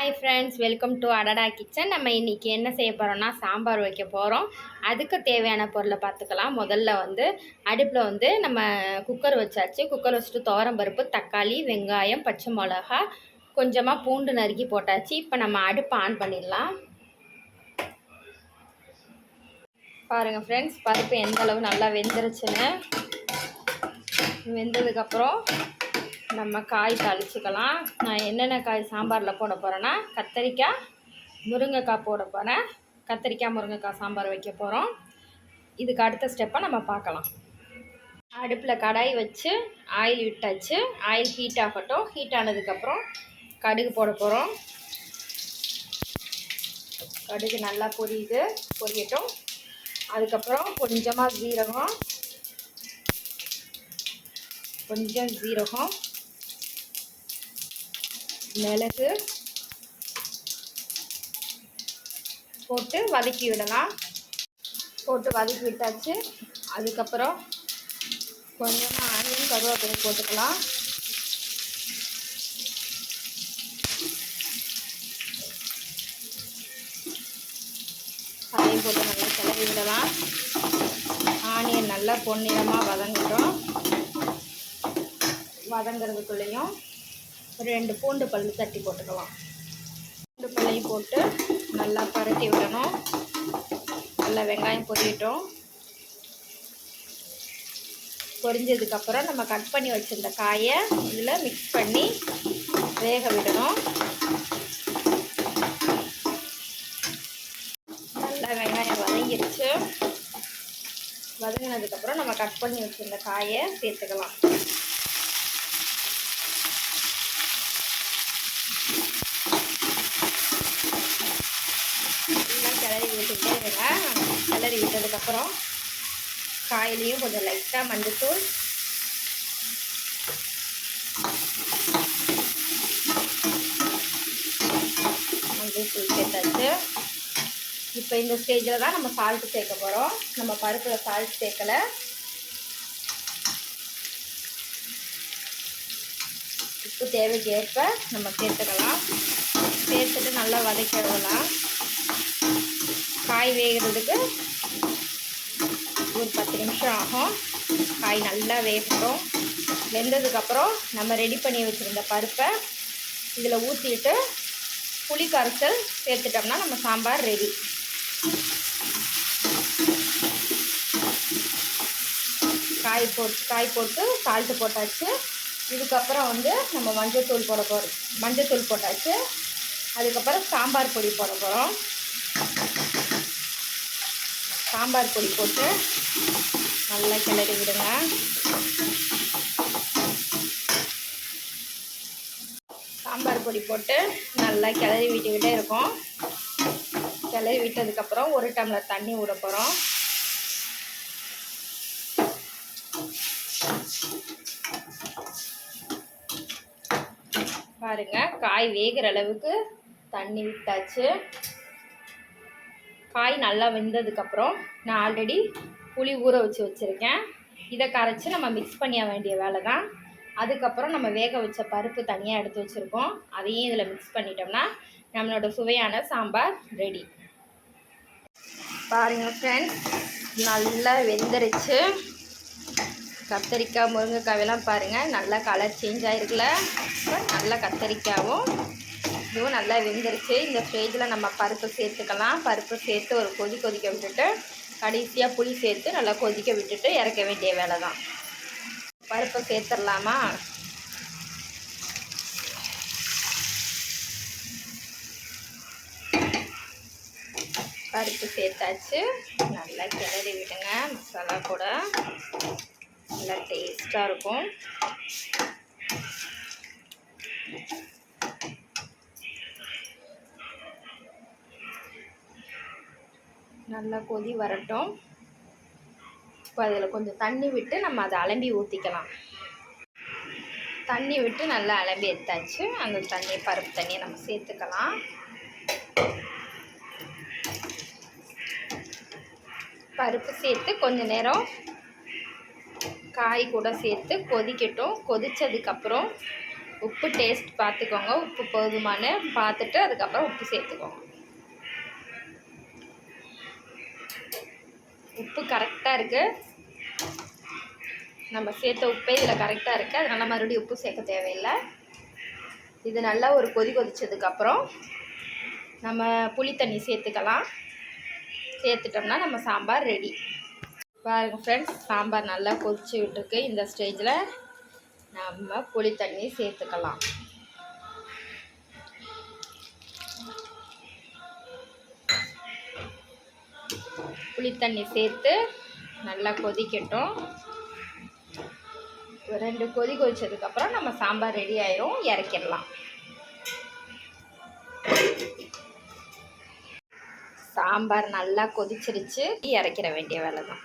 Hi friends, welcome to அடடா kitchen. நம்ம இன்றைக்கி என்ன செய்ய போகிறோம்னா சாம்பார் வைக்க போகிறோம். அதுக்கு தேவையான பொருளை பார்த்துக்கலாம். முதல்ல அடுப்பில் நம்ம குக்கர் வச்சாச்சு. குக்கர் வச்சுட்டு துவரம் பருப்பு, தக்காளி, வெங்காயம், பச்சை மிளகா, கொஞ்சமாக பூண்டு நறுக்கி போட்டாச்சு. இப்போ நம்ம அடுப்பை ஆன் பண்ணிடலாம். பாருங்கள் ஃப்ரெண்ட்ஸ், பருப்பு எந்த அளவு நல்லா வெந்துருச்சுன்னு. வெந்ததுக்கப்புறம் நம்ம காய் தாளிச்சுக்கலாம். நான் என்னென்ன காய் சாம்பாரில் போட போகிறேன்னா கத்திரிக்காய், முருங்கைக்காய் போட போகிறேன். கத்திரிக்காய் முருங்கைக்காய் சாம்பார் வைக்க போகிறோம். இதுக்கு அடுத்த ஸ்டெப்பை நம்ம பார்க்கலாம். அடுப்பில் கடாய் வச்சு ஆயில் விட்டாச்சு. ஆயில் ஹீட் ஆகட்டும். ஹீட் ஆனதுக்கப்புறம் கடுகு போட போகிறோம். கடுகு நல்லா பொரியட்டும். அதுக்கப்புறம் கொஞ்சமாக ஜீரகம், மிளகு போட்டு வதக்கி விடலாம். வதக்கி விட்டாச்சு. அதுக்கப்புறம் கொஞ்சமாக ஆனியன், கருவேப்பிலை போட்டுக்கலாம். அதையும் போட்டு நல்லா கிளறி விடலாம். ஆனியன் நல்லா பொன்னிறமாக வதங்கிறதுக்குள்ளேயும் ஒரு 2 பூண்டு பல் தட்டி போட்டுக்கலாம். பூண்டு பல்லையும் போட்டு நல்லா பரட்டி விடணும். நல்லா வெங்காயம் பொரியட்டும். பொரிஞ்சதுக்கப்புறம் நம்ம கட் பண்ணி வச்சுருந்த காயை இதில் மிக்ஸ் பண்ணி வேக விடணும். நல்லா வெங்காயம் வதங்கிருச்சு. வதங்கினதுக்கப்புறம் நம்ம கட் பண்ணி வச்சுருந்த காயை சேர்த்துக்கலாம். கிளறி விட்டுக்கிட்டே இருங்க. கிளறி விட்டதுக்கப்புறம் காயிலையும் கொஞ்சம் லைட்டாக மஞ்சத்தூள், சேர்த்தாச்சு. இப்போ இந்த ஸ்டேஜில் தான் நம்ம சால்ட்டு சேர்க்க போகிறோம். நம்ம பருப்பில் சால்ட் சேர்க்கலை. உப்பு தேவைக்கு ஏற்ப நம்ம சேர்த்துக்கலாம். சேர்த்துட்டு நல்லா வதக்கிடலாம். காய் வேகிறதுக்கு ஒரு 10 நிமிஷம் ஆகும். காய் நல்லா வேகட்டும். வெந்ததுக்கப்புறம் நம்ம ரெடி பண்ணி வச்சுருந்த பருப்பை இதில் ஊற்றிட்டு புளி கரைசல் சேர்த்துட்டோம்னா நம்ம சாம்பார் ரெடி. காய் போட்டு சால்ட்டு போட்டாச்சு. இதுக்கப்புறம் நம்ம மஞ்சத்தூள் போட்டாச்சு. அதுக்கப்புறம் சாம்பார் பொடி போட போகிறோம். சாம்பார் பொடி போட்டு நல்லா கிளறி விடுங்க. சாம்பார் பொடி போட்டு நல்லா கிளறி விட்டுக்கிட்டே இருக்கோம். கிளறி விட்டதுக்கப்புறம் 1 டம்ளர் தண்ணி விட போகிறோம். பாருங்கள், காய் வேகிற அளவுக்கு தண்ணி விட்டாச்சு. காய் நல்லா வெந்ததுக்கப்புறம் நான் ஆல்ரெடி புளி ஊற வச்சுருக்கேன். இதை கரைச்சி நம்ம மிக்ஸ் பண்ணிய வேண்டிய வேலை தான். அதுக்கப்புறம் நம்ம வேக வச்ச பருப்பு தனியாக எடுத்து வச்சுருக்கோம். அதையும் இதில் மிக்ஸ் பண்ணிட்டோம்னா நம்மளோட சுவையான சாம்பார் ரெடி. பாருங்கள் ஃப்ரெண்ட்ஸ், நல்லா வெந்துருச்சு. கத்திரிக்காய், முருங்கைக்காயெல்லாம் பாருங்கள் நல்லா கலர் சேஞ்ச் ஆகிருக்குல்ல. இப்போ நல்லா கத்திரிக்காயும் இதுவும் நல்லா வெந்துருச்சு. இந்த ஸ்டேஜில் நம்ம பருப்பு சேர்த்துக்கலாம். பருப்பு சேர்த்து ஒரு கொதிக்க விட்டுட்டு கடைசியாக புளி சேர்த்து நல்லா கொதிக்க விட்டுட்டு இறக்க வேண்டிய வேலை தான். பருப்பை சேர்த்துடலாமா? பருப்பு சேர்த்தாச்சு. நல்லா கிளறி விடுங்க. மசாலா கூட நல்லா டேஸ்ட்டாக இருக்கும். நல்லா கொதி வரட்டும். இப்போ அதில் கொஞ்சம் தண்ணி விட்டு நம்ம அதை அலம்பி ஊற்றிக்கலாம். தண்ணி விட்டு நல்லா அலம்பி எடுத்தாச்சு. அந்த பருப்பு தண்ணியை நம்ம சேர்த்துக்கலாம். பருப்பு சேர்த்து கொஞ்ச நேரம் காய் கூட சேர்த்து கொதிக்கட்டும். கொதித்ததுக்கப்புறம் உப்பு டேஸ்ட் பார்த்துக்கோங்க, உப்பு போதுமானு பார்த்துட்டு அதுக்கப்புறம் உப்பு சேர்த்துக்கோங்க. உப்பு கரெக்டாக இருக்குது, நம்ம சேர்த்த உப்பே இதில் கரெக்டாக இருக்குது, அதனால் மறுபடியும் உப்பு சேர்க்க தேவையில்லை. இது நல்லா ஒரு கொதிச்சதுக்கப்புறம் நம்ம புளி தண்ணி சேர்த்துக்கலாம். சேர்த்துட்டோம்னா நம்ம சாம்பார் ரெடி. பாருங்கள் ஃப்ரெண்ட்ஸ், சாம்பார் நல்லா கொதிச்சு விட்டுருக்கு. இந்த ஸ்டேஜில் நம்ம புளி தண்ணி சேர்த்துக்கலாம். புளி தண்ணி சேர்த்து நல்லா கொதிக்கட்டும். 2 கொதி கொதிச்சதுக்கப்புறம் நம்ம சாம்பார் ரெடி ஆயிரும், இறக்கிடலாம். சாம்பார் நல்லா கொதிச்சிருச்சு, இறக்கிற வேண்டிய வேலை தான்.